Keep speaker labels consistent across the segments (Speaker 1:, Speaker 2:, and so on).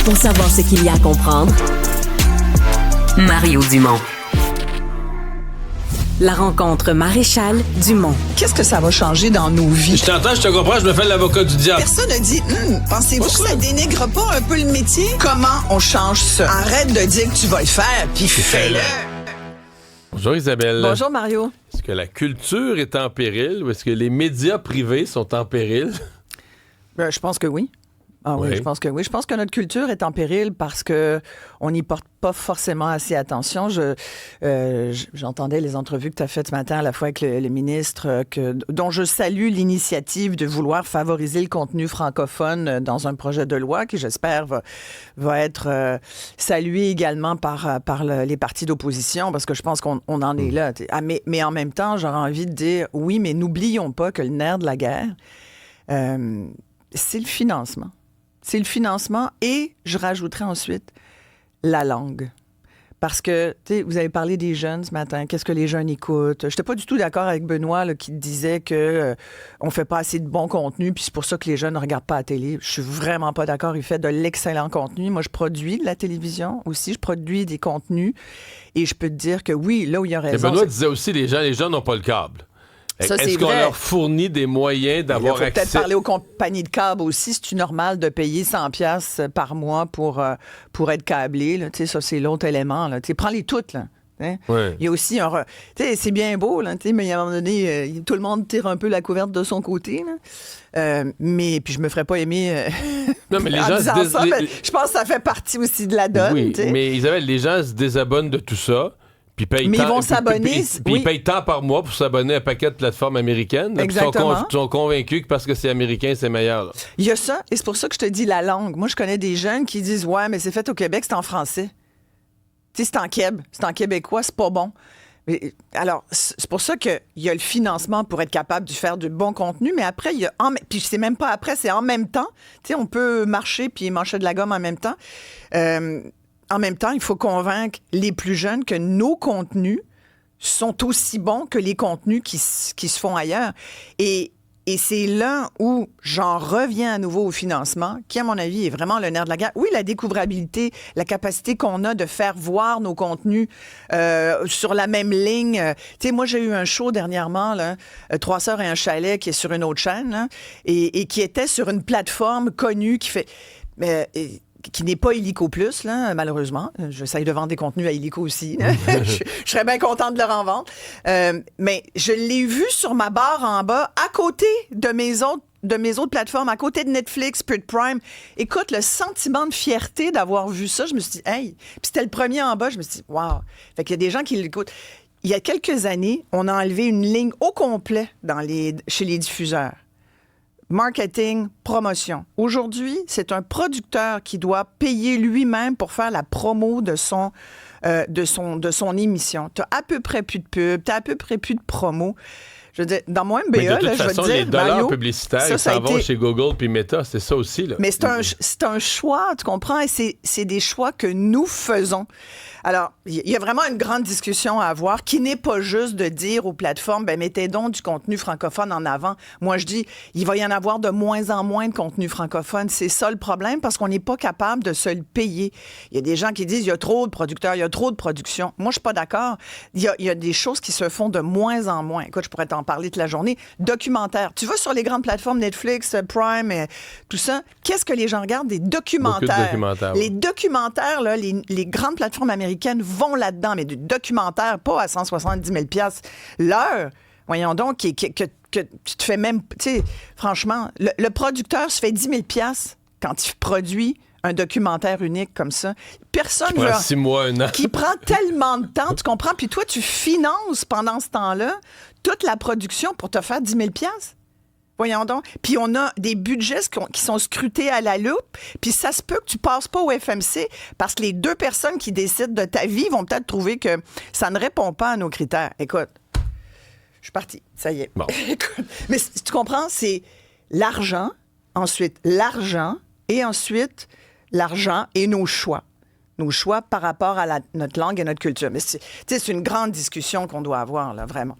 Speaker 1: Pour savoir ce qu'il y a à comprendre, Mario Dumont. La rencontre Maréchal Dumont.
Speaker 2: Qu'est-ce que ça va changer dans nos vies?
Speaker 3: Je t'entends, je te comprends, je me fais l'avocat du diable.
Speaker 2: Personne n'a dit, pensez-vous que ça dénigre pas un peu le métier? Comment on change ça? Arrête de dire que tu vas le faire, puis fais-le.
Speaker 3: Bonjour Isabelle.
Speaker 2: Bonjour Mario.
Speaker 3: Est-ce que la culture est en péril ou est-ce que les médias privés sont en péril?
Speaker 2: Je pense que oui. Oui, je pense que oui. Je pense que notre culture est en péril parce que on n'y porte pas forcément assez attention. J'entendais les entrevues que tu as faites ce matin à la fois avec le ministre, dont je salue l'initiative de vouloir favoriser le contenu francophone dans un projet de loi qui, j'espère, va être salué également par les partis d'opposition parce que je pense qu'on en est là. Mais en même temps, j'aurais envie de dire oui, mais n'oublions pas que le nerf de la guerre, c'est le financement. C'est le financement et je rajouterai ensuite la langue. Parce que, tu sais, vous avez parlé des jeunes ce matin. Qu'est-ce que les jeunes écoutent? Je n'étais pas du tout d'accord avec Benoît là, qui disait qu'on ne fait pas assez de bon contenu puis c'est pour ça que les jeunes ne regardent pas la télé. Je suis vraiment pas d'accord. Il fait de l'excellent contenu. Moi, je produis de la télévision aussi. Je produis des contenus et je peux te dire que oui, là où il y a raison...
Speaker 3: Et Benoît disait aussi les gens n'ont pas le câble.
Speaker 2: Ça,
Speaker 3: Est-ce qu'on leur fournit des moyens d'avoir accès?
Speaker 2: Il faut peut-être parler aux compagnies de câble aussi. C'est-tu normal de payer 100$ par mois pour être câblé? Là? Ça, c'est l'autre élément. Là. Prends-les toutes. Là. Hein? Ouais. Il y a aussi un... c'est bien beau, là, mais à un moment donné, tout le monde tire un peu la couverte de son côté. Là. Mais puis je me ferais pas aimer
Speaker 3: non, mais les gens
Speaker 2: je pense que ça fait partie aussi de la donne.
Speaker 3: Oui, mais Isabelle, les gens se désabonnent de tout ça. Puis ils
Speaker 2: vont s'abonner.
Speaker 3: Puis ils payent tant par mois pour s'abonner à un paquet de plateformes américaines.
Speaker 2: Exactement.
Speaker 3: Ils sont convaincus que parce que c'est américain, c'est meilleur. Là.
Speaker 2: Il y a ça, et c'est pour ça que je te dis la langue. Moi, je connais des jeunes qui disent « Ouais, mais c'est fait au Québec, c'est en français. » Tu sais, c'est en québécois, c'est en québécois, c'est pas bon. Mais, alors, c'est pour ça qu'il y a le financement pour être capable de faire du bon contenu, mais après, il y a... Puis c'est même pas après, c'est en même temps. Tu sais, on peut marcher puis manger de la gomme en même temps. En même temps, il faut convaincre les plus jeunes que nos contenus sont aussi bons que les contenus qui se font ailleurs. Et c'est là où j'en reviens à nouveau au financement, qui, à mon avis, est vraiment le nerf de la guerre. Oui, la découvrabilité, la capacité qu'on a de faire voir nos contenus sur la même ligne. Tu sais, moi, j'ai eu un show dernièrement, là, 3 sœurs et un chalet, qui est sur une autre chaîne, là, et qui était sur une plateforme connue qui fait... qui n'est pas Illico Plus, là, malheureusement. J'essaye de vendre des contenus à Illico aussi. je serais bien contente de leur en vendre. Mais je l'ai vu sur ma barre en bas, à côté de mes autres plateformes, à côté de Netflix, puis de Prime. Écoute, le sentiment de fierté d'avoir vu ça, je me suis dit, hey! Puis c'était le premier en bas, je me suis dit, wow! Fait qu'il y a des gens qui l'écoutent. Il y a quelques années, on a enlevé une ligne au complet chez les diffuseurs. Marketing, promotion. Aujourd'hui, c'est un producteur qui doit payer lui-même pour faire la promo de son émission. Tu as à peu près plus de pub, tu as à peu près plus de promo. Je veux dire, dans mon MBA,
Speaker 3: mais de toute façon,
Speaker 2: je veux dire,
Speaker 3: les dollars
Speaker 2: Mario,
Speaker 3: publicitaires, ils s'en vont chez Google puis Meta, c'est ça aussi. Là.
Speaker 2: Mais c'est un choix, tu comprends? Et c'est des choix que nous faisons. Alors, il y a vraiment une grande discussion à avoir qui n'est pas juste de dire aux plateformes, mettez donc du contenu francophone en avant. Moi, je dis, il va y en avoir de moins en moins de contenu francophone. C'est ça le problème parce qu'on n'est pas capable de se le payer. Il y a des gens qui disent, il y a trop de producteurs, il y a trop de production. Moi, je suis pas d'accord. Il y a des choses qui se font de moins en moins. Écoute, je pourrais t'en parler toute la journée. Documentaires. Tu vas sur les grandes plateformes Netflix, Prime, tout ça. Qu'est-ce que les gens regardent? Des documentaires. Les documentaires, là, les grandes plateformes américaines vont là-dedans, mais du documentaire, pas à 170 000 $ l'heure. Voyons donc, que tu te fais même... Tu sais, franchement, le producteur se fait 10 000 $ quand il produit un documentaire unique comme ça. Personne
Speaker 3: qui prend 6 mois, 1 an.
Speaker 2: Qui prend tellement de temps, tu comprends? Puis toi, tu finances pendant ce temps-là toute la production pour te faire 10 000 $. Voyons donc. Puis on a des budgets qui sont scrutés à la loupe. Puis ça se peut que tu passes pas au FMC parce que les 2 personnes qui décident de ta vie vont peut-être trouver que ça ne répond pas à nos critères. Écoute, je suis partie. Ça y est.
Speaker 3: Bon.
Speaker 2: Écoute, mais tu comprends, c'est l'argent, ensuite l'argent et nos choix. nos choix par rapport à notre langue et notre culture. Mais c'est une grande discussion qu'on doit avoir, là, vraiment.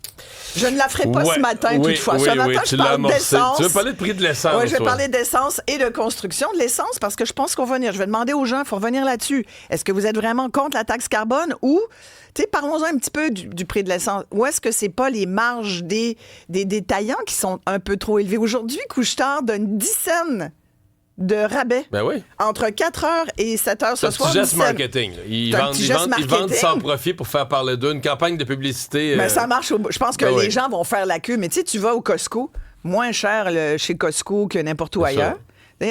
Speaker 2: Je ne la ferai pas ce matin, toutefois. Ce matin, je parle d'essence.
Speaker 3: Tu veux parler de prix de l'essence?
Speaker 2: Oui, je vais parler d'essence et de construction de l'essence parce que je pense qu'on va venir. Je vais demander aux gens, il faut revenir là-dessus. Est-ce que vous êtes vraiment contre la taxe carbone ou, parlons-en un petit peu du prix de l'essence. Ou est-ce que c'est pas les marges des détaillants qui sont un peu trop élevées? Aujourd'hui, Couche-Tard donne 10 cents de rabais.
Speaker 3: Ben oui.
Speaker 2: Entre 4h et 7h ce soir.
Speaker 3: C'est un petit geste marketing. Ils vendent sans profit pour faire parler d'eux. Une campagne de publicité.
Speaker 2: Mais ça marche. Je pense que les gens vont faire la queue. Mais tu vas au Costco, moins cher chez Costco que n'importe où ailleurs.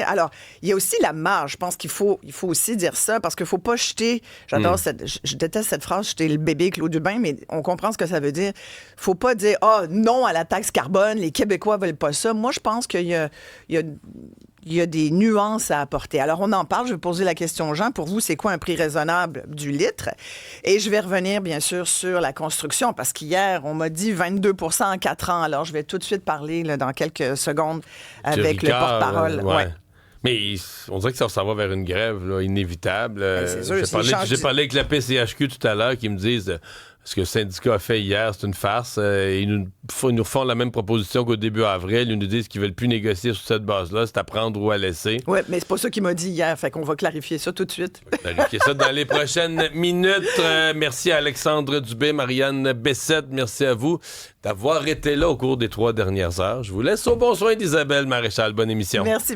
Speaker 2: Alors, il y a aussi la marge. Je pense qu'il faut aussi dire ça parce qu'il ne faut pas jeter. Je déteste cette phrase, jeter le bébé avec l'eau du bain, mais on comprend ce que ça veut dire. Il ne faut pas dire non à la taxe carbone, les Québécois ne veulent pas ça. Moi, je pense qu'il y a des nuances à apporter. Alors, on en parle. Je vais poser la question aux gens. Pour vous, c'est quoi un prix raisonnable du litre? Et je vais revenir, bien sûr, sur la construction parce qu'hier, on m'a dit 22 % en 4 ans. Alors, je vais tout de suite parler dans quelques secondes avec le porte-parole.
Speaker 3: Ouais. Mais on dirait que ça s'en va vers une grève là, inévitable.
Speaker 2: C'est sûr,
Speaker 3: j'ai parlé avec la PCHQ tout à l'heure qui me disent ce que le syndicat a fait hier, c'est une farce. Ils nous font la même proposition qu'au début avril. Ils nous disent qu'ils veulent plus négocier sur cette base-là. C'est à prendre ou à laisser.
Speaker 2: Oui, mais c'est pas ça qu'il m'a dit hier. Fait qu'on va clarifier ça tout de suite.
Speaker 3: Clarifier ça dans les prochaines minutes. Merci à Alexandre Dubé, Marianne Bessette. Merci à vous d'avoir été là au cours des 3 dernières heures. Je vous laisse au bon soin d'Isabelle Maréchal. Bonne émission.
Speaker 2: Merci.